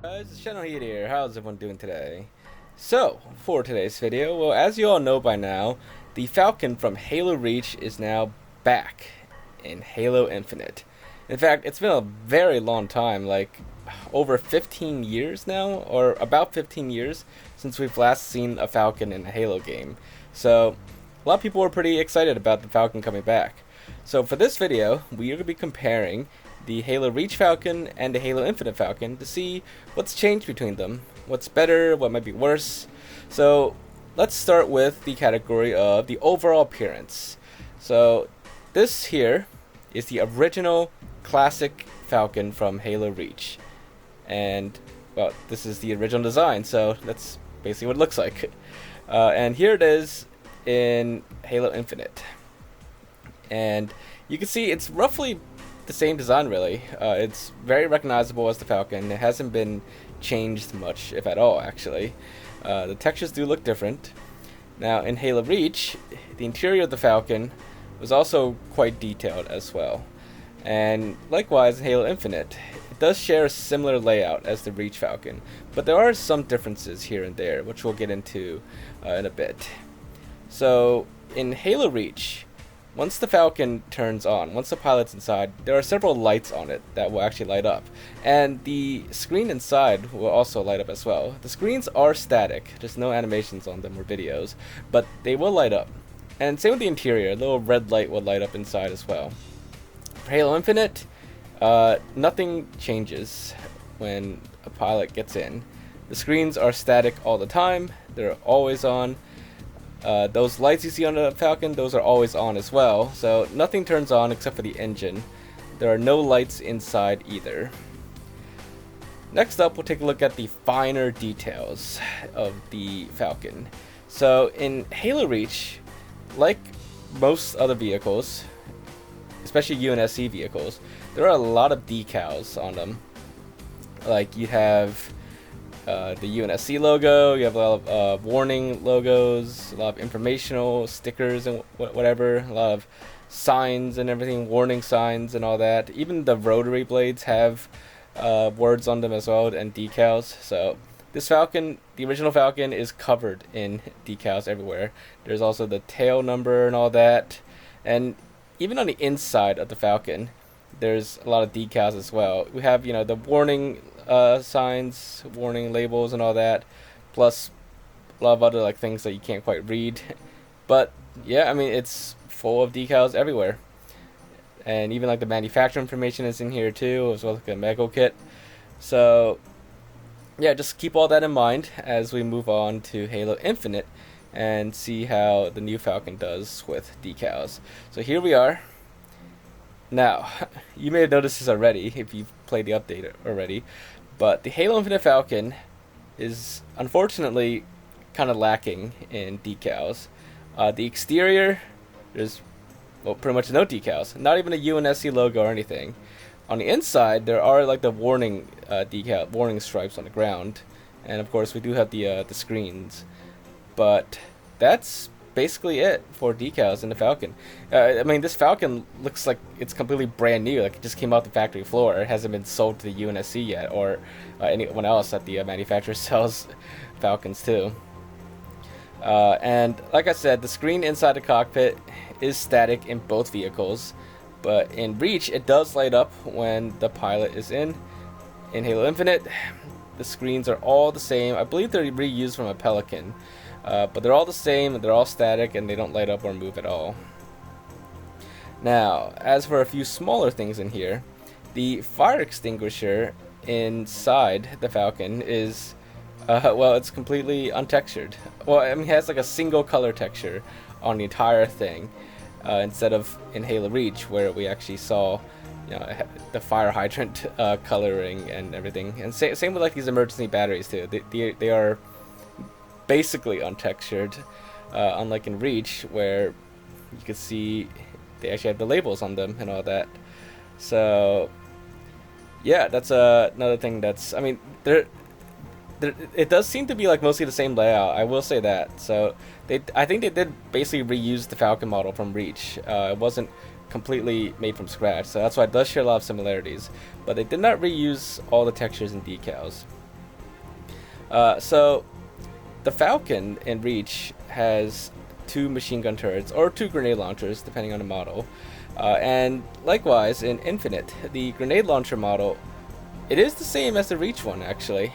Guys, it's Generalkidd here. How's everyone doing today? So, for today's video, well, as you all know by now, the Falcon from Halo Reach is now back in Halo Infinite. In fact, it's been a very long time, like over 15 years now, or about 15 years, since we've last seen a Falcon in a Halo game. So, a lot of people were pretty excited about the Falcon coming back. So, for this video, we are going to be comparing the Halo Reach Falcon and the Halo Infinite Falcon to see what's changed between them, what's better, what might be worse. So let's start with the category of the overall appearance. So this here is the original classic Falcon from Halo Reach, and well, this is the original design, so that's basically what it looks like. And here it is in Halo Infinite, and you can see it's roughly the same design, really. It's very recognizable as the Falcon. It hasn't been changed much, if at all, actually. The textures do look different. Now, in Halo Reach, the interior of the Falcon was also quite detailed as well. And likewise, in Halo Infinite, it does share a similar layout as the Reach Falcon, but there are some differences here and there, which we'll get into in a bit. So, in Halo Reach, once the Falcon turns on, once the pilot's inside, there are several lights on it that will actually light up. And the screen inside will also light up as well. The screens are static, there's no animations on them or videos, but they will light up. And same with the interior, a little red light will light up inside as well. For Halo Infinite, nothing changes when a pilot gets in. The screens are static all the time, they're always on. Those lights you see on the Falcon, those are always on as well, so nothing turns on except for the engine. There are no lights inside either. Next up, we'll take a look at the finer details of the Falcon. So in Halo Reach, like most other vehicles, especially UNSC vehicles, there are a lot of decals on them. Like you have the UNSC logo, you have a lot of warning logos, a lot of informational stickers and whatever, a lot of signs and everything, warning signs and all that. Even the rotary blades have words on them as well, and decals. So this Falcon, the original Falcon, is covered in decals everywhere. There's also the tail number and all that. And even on the inside of the Falcon, there's a lot of decals as well. We have, the warning signs, warning labels and all that, plus a lot of other things that you can't quite read. But yeah, I mean, it's full of decals everywhere. And even the manufacturer information is in here too, as well as a Mego kit. So yeah, just keep all that in mind as we move on to Halo Infinite and see how the new Falcon does with decals. So here we are. Now, you may have noticed this already if you've played the update already, but the Halo Infinite Falcon is unfortunately kind of lacking in decals. The exterior, there's pretty much no decals, not even a UNSC logo or anything. On the inside, there are the warning warning stripes on the ground, and of course we do have the screens, but that's basically it for decals in the Falcon. I mean, this Falcon looks like it's completely brand new, like it just came off the factory floor. It hasn't been sold to the UNSC yet, or anyone else that the manufacturer sells Falcons to. And like I said, the screen inside the cockpit is static in both vehicles, but in Reach it does light up when the pilot is in. In Halo Infinite, the screens are all the same. I believe they're reused from a Pelican. But they're all the same, they're all static, and they don't light up or move at all. Now, as for a few smaller things in here, the fire extinguisher inside the Falcon is, it's completely untextured. Well, I mean, it has a single color texture on the entire thing, instead of in Halo Reach, where we actually saw the fire hydrant coloring and everything. And same with these emergency batteries too. They are basically untextured, unlike in Reach, where you can see they actually have the labels on them and all that. So yeah, that's another thing that's, I mean, it does seem to be mostly the same layout, I will say that. So I think they did basically reuse the Falcon model from Reach. It wasn't completely made from scratch, so that's why it does share a lot of similarities, but they did not reuse all the textures and decals. So the Falcon in Reach has 2 machine gun turrets, or 2 grenade launchers, depending on the model. And likewise, in Infinite, the grenade launcher model, it is the same as the Reach one, actually.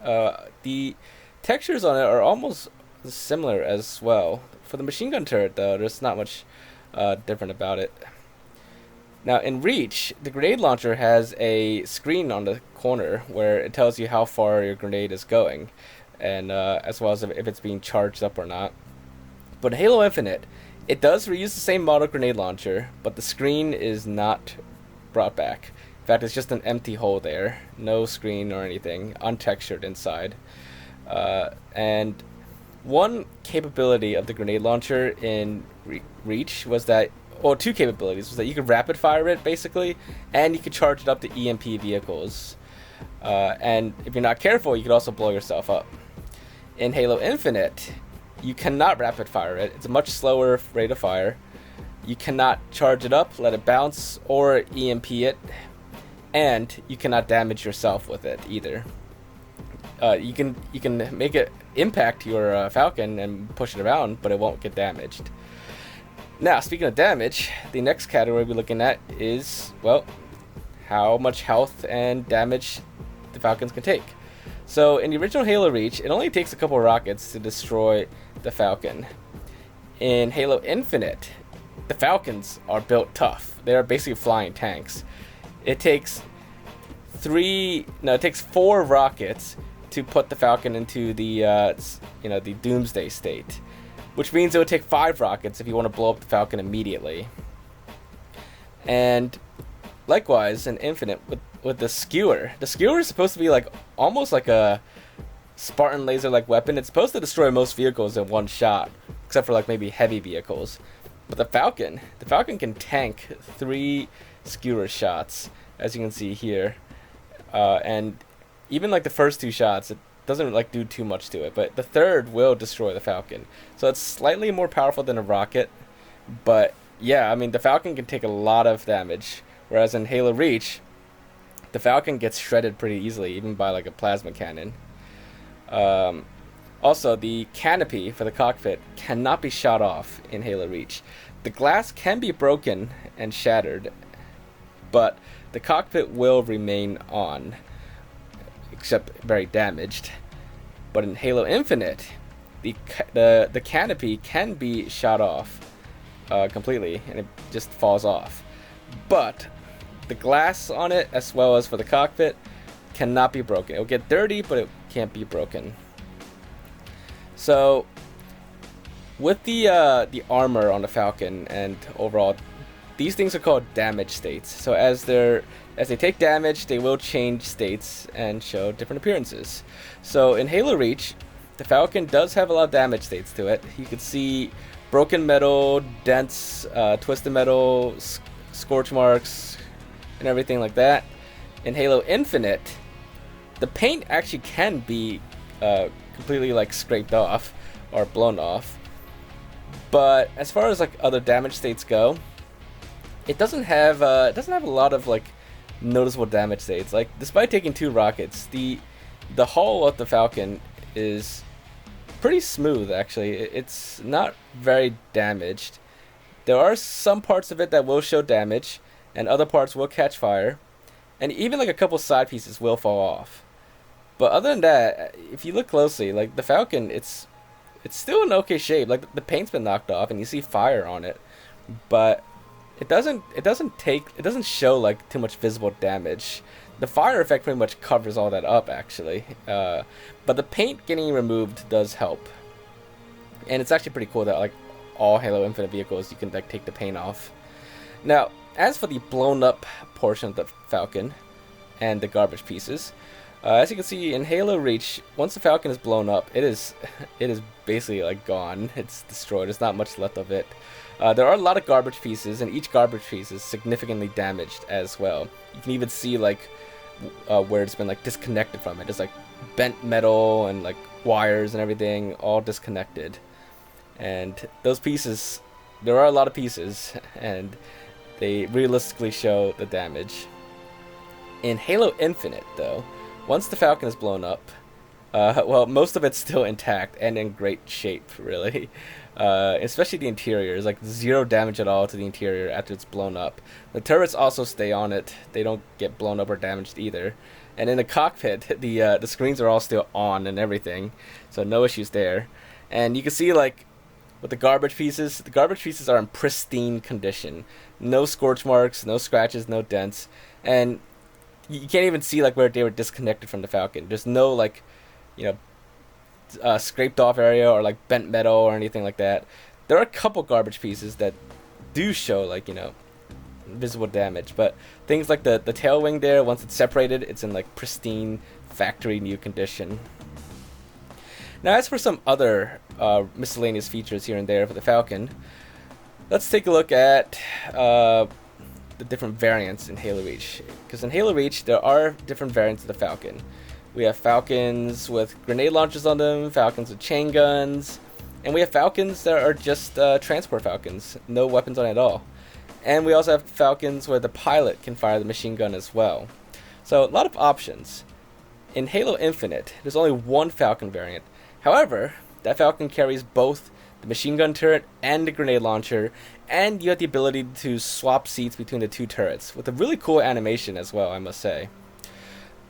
The textures on it are almost similar as well. For the machine gun turret, though, there's not much different about it. Now, in Reach, the grenade launcher has a screen on the corner where it tells you how far your grenade is going, and as well as if it's being charged up or not. But in Halo Infinite, it does reuse the same model grenade launcher, but the screen is not brought back. In fact, it's just an empty hole there. No screen or anything. Untextured inside. And one capability of the grenade launcher in Reach was that, well, 2 capabilities, was that you could rapid fire it, basically, and you could charge it up to EMP vehicles. And if you're not careful, you could also blow yourself up. In Halo Infinite, you cannot rapid fire it. It's a much slower rate of fire. You cannot charge it up, let it bounce, or EMP it. And you cannot damage yourself with it either. You can make it impact your Falcon and push it around, but it won't get damaged. Now, speaking of damage, the next category we're looking at is, well, how much health and damage the Falcons can take. So in the original Halo Reach, it only takes a couple rockets to destroy the Falcon. In Halo Infinite, the Falcons are built tough. They are basically flying tanks. It takes 4 rockets to put the Falcon into the the doomsday state, which means it would take 5 rockets if you want to blow up the Falcon immediately. And likewise, in Infinite, with the skewer is supposed to be almost like a Spartan laser-like weapon. It's supposed to destroy most vehicles in one shot, except for maybe heavy vehicles. But the Falcon can tank 3 skewer shots, as you can see here. And even the first 2 shots, it doesn't do too much to it, but the third will destroy the Falcon. So it's slightly more powerful than a rocket, but yeah, I mean, the Falcon can take a lot of damage, whereas in Halo Reach, the Falcon gets shredded pretty easily, even by a plasma cannon. Also, the canopy for the cockpit cannot be shot off in Halo Reach. The glass can be broken and shattered, but the cockpit will remain on, except very damaged. But in Halo Infinite, the canopy can be shot off completely, and it just falls off. But the glass on it, as well as for the cockpit, cannot be broken. It will get dirty, but it can't be broken. So, with the armor on the Falcon and overall, these things are called damage states. So as they take damage, they will change states and show different appearances. So in Halo Reach, the Falcon does have a lot of damage states to it. You can see broken metal, dents, twisted metal, scorch marks, and everything like that. In Halo Infinite, the paint actually can be completely scraped off or blown off. But as far as other damage states go, it doesn't have a lot of noticeable damage states. Despite taking 2 rockets, the hull of the Falcon is pretty smooth. Actually, it's not very damaged. There are some parts of it that will show damage, and other parts will catch fire, and even a couple side pieces will fall off. But other than that, if you look closely, the Falcon, it's still in okay shape. The paint's been knocked off, and you see fire on it, but it doesn't show too much visible damage. The fire effect pretty much covers all that up, actually. But the paint getting removed does help, and it's actually pretty cool that all Halo Infinite vehicles you can take the paint off. Now, as for the blown up portion of the Falcon and the garbage pieces, as you can see in Halo Reach, once the Falcon is blown up, it is basically gone. It's destroyed. There's not much left of it. There are a lot of garbage pieces, and each garbage piece is significantly damaged as well. You can even see where it's been disconnected from it. There's bent metal and wires and everything all disconnected. And those pieces, there are a lot of pieces, and they realistically show the damage. In Halo Infinite, though, once the Falcon is blown up, Well, most of it's still intact and in great shape, really. Especially the interior is like zero damage at all to the interior after it's blown up. The turrets also stay on it; they don't get blown up or damaged either. And in the cockpit, the screens are all still on and everything, so no issues there. And you can see like with the garbage pieces are in pristine condition, no scorch marks, no scratches, no dents, and you can't even see like where they were disconnected from the Falcon. There's no like, you know, scraped off area or like bent metal or anything like that. There are a couple garbage pieces that do show like, you know, visible damage, but things like the tail wing there, once it's separated, it's in like pristine factory new condition. Now as for some other miscellaneous features here and there for the Falcon, let's take a look at the different variants in Halo Reach. Because in Halo Reach, there are different variants of the Falcon. We have Falcons with grenade launchers on them, Falcons with chain guns, and we have Falcons that are just transport Falcons, no weapons on it at all. And we also have Falcons where the pilot can fire the machine gun as well. So a lot of options. In Halo Infinite, there's only one Falcon variant. However, that Falcon carries both the machine gun turret and the grenade launcher, and you have the ability to swap seats between the two turrets, with a really cool animation as well, I must say.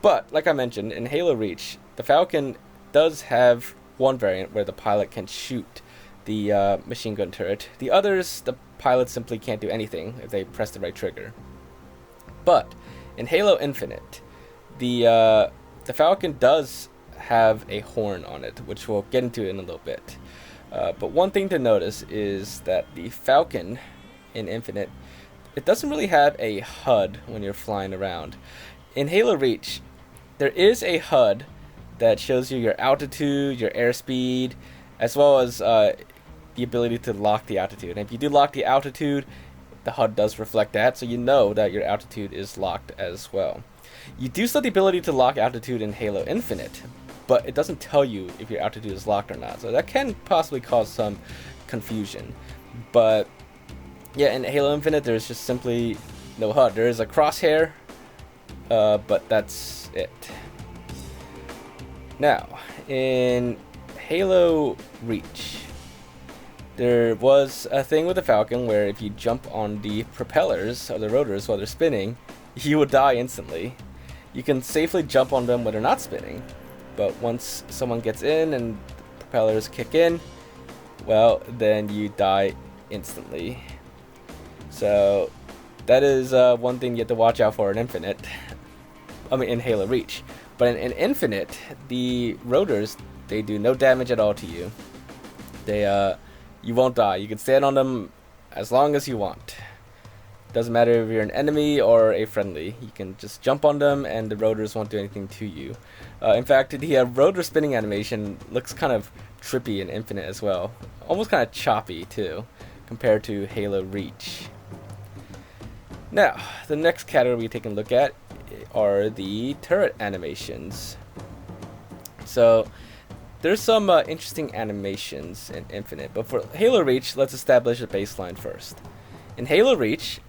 But, like I mentioned, in Halo Reach, the Falcon does have one variant where the pilot can shoot the machine gun turret. The others, the pilot simply can't do anything if they press the right trigger. But, in Halo Infinite, the Falcon does have a horn on it, which we'll get into in a little bit. But one thing to notice is that the Falcon in Infinite, it doesn't really have a HUD when you're flying around. In Halo Reach, there is a HUD that shows you your altitude, your airspeed, as well as the ability to lock the altitude. And if you do lock the altitude, the HUD does reflect that, so you know that your altitude is locked as well. You do still have the ability to lock altitude in Halo Infinite, but it doesn't tell you if your altitude is locked or not. So that can possibly cause some confusion. But yeah, in Halo Infinite, there's just simply no HUD. There is a crosshair, but that's it. Now, in Halo Reach, there was a thing with the Falcon where if you jump on the propellers or the rotors while they're spinning, you would die instantly. You can safely jump on them when they're not spinning, but once someone gets in and the propellers kick in, well, then you die instantly. So that is one thing you have to watch out for in Infinite. I mean, in Halo Reach. But in Infinite, the rotors, they do no damage at all to you. They you won't die. You can stand on them as long as you want. Doesn't matter if you're an enemy or a friendly. You can just jump on them and the rotors won't do anything to you. In fact, the rotor spinning animation looks kind of trippy in Infinite as well. Almost kind of choppy too, compared to Halo Reach. Now, the next category we take a look at are the turret animations. So, there's some interesting animations in Infinite, but for Halo Reach, let's establish a baseline first. In Halo Reach,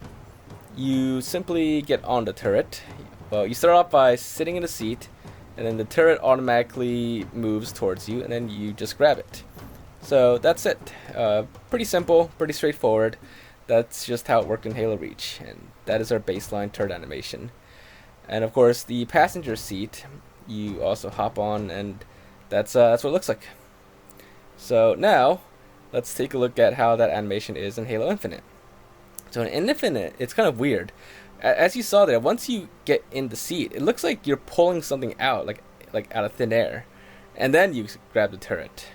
you simply get on the turret. Well, you start off by sitting in a seat, and then the turret automatically moves towards you, and then you just grab it. So that's it. Pretty simple, pretty straightforward. That's just how it worked in Halo Reach, and that is our baseline turret animation. And of course, the passenger seat, you also hop on, and that's what it looks like. So now, let's take a look at how that animation is in Halo Infinite. So in Infinite, it's kind of weird. As you saw there, once you get in the seat, it looks like you're pulling something out, like out of thin air, and then you grab the turret.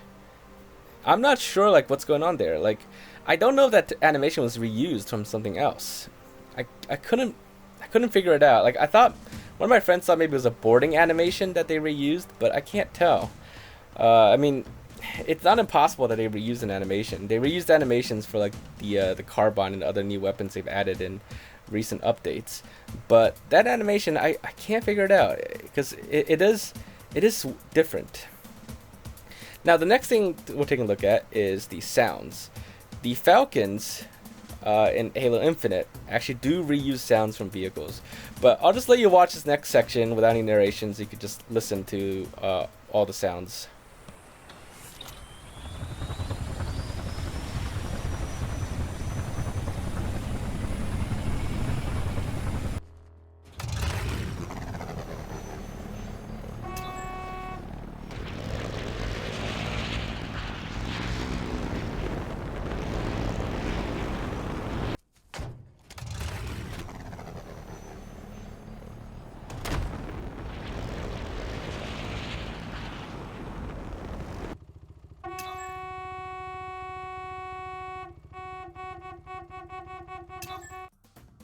I'm not sure like what's going on there. Like, I don't know if that animation was reused from something else. I couldn't figure it out. Like, I thought one of my friends thought maybe it was a boarding animation that they reused, but I can't tell. I mean, it's not impossible that they reused an animation. They reused animations for like the carbine and other new weapons they've added in recent updates. But that animation, I can't figure it out because it is different. Now the next thing we're taking a look at is the sounds. The Falcons in Halo Infinite actually do reuse sounds from vehicles. But I'll just let you watch this next section without any narrations. You could just listen to all the sounds.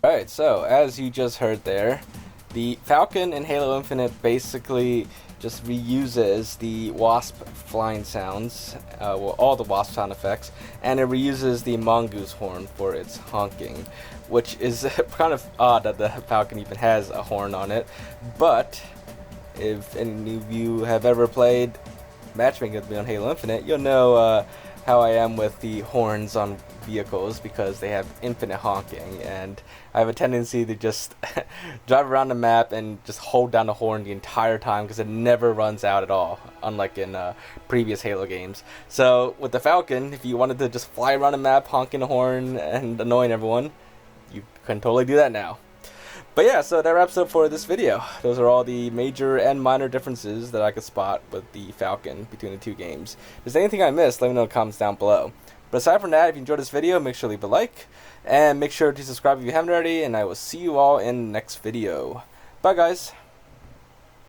Alright, so as you just heard there, the Falcon in Halo Infinite basically just reuses the wasp flying sounds, well, all the wasp sound effects, and it reuses the mongoose horn for its honking, which is kind of odd that the Falcon even has a horn on it. But if any of you have ever played matchmaking with me on Halo Infinite, you'll know how I am with the horns on vehicles, because they have infinite honking, and I have a tendency to just drive around the map and just hold down the horn the entire time, because it never runs out at all, unlike in previous Halo games. So with the Falcon, if you wanted to just fly around the map honking the horn and annoying everyone, you can totally do that now. But yeah, so that wraps up for this video. Those are all the major and minor differences that I could spot with the Falcon between the two games. If there's anything I missed, let me know in the comments down below. But aside from that, if you enjoyed this video, make sure to leave a like, and make sure to subscribe if you haven't already, and I will see you all in the next video. Bye guys!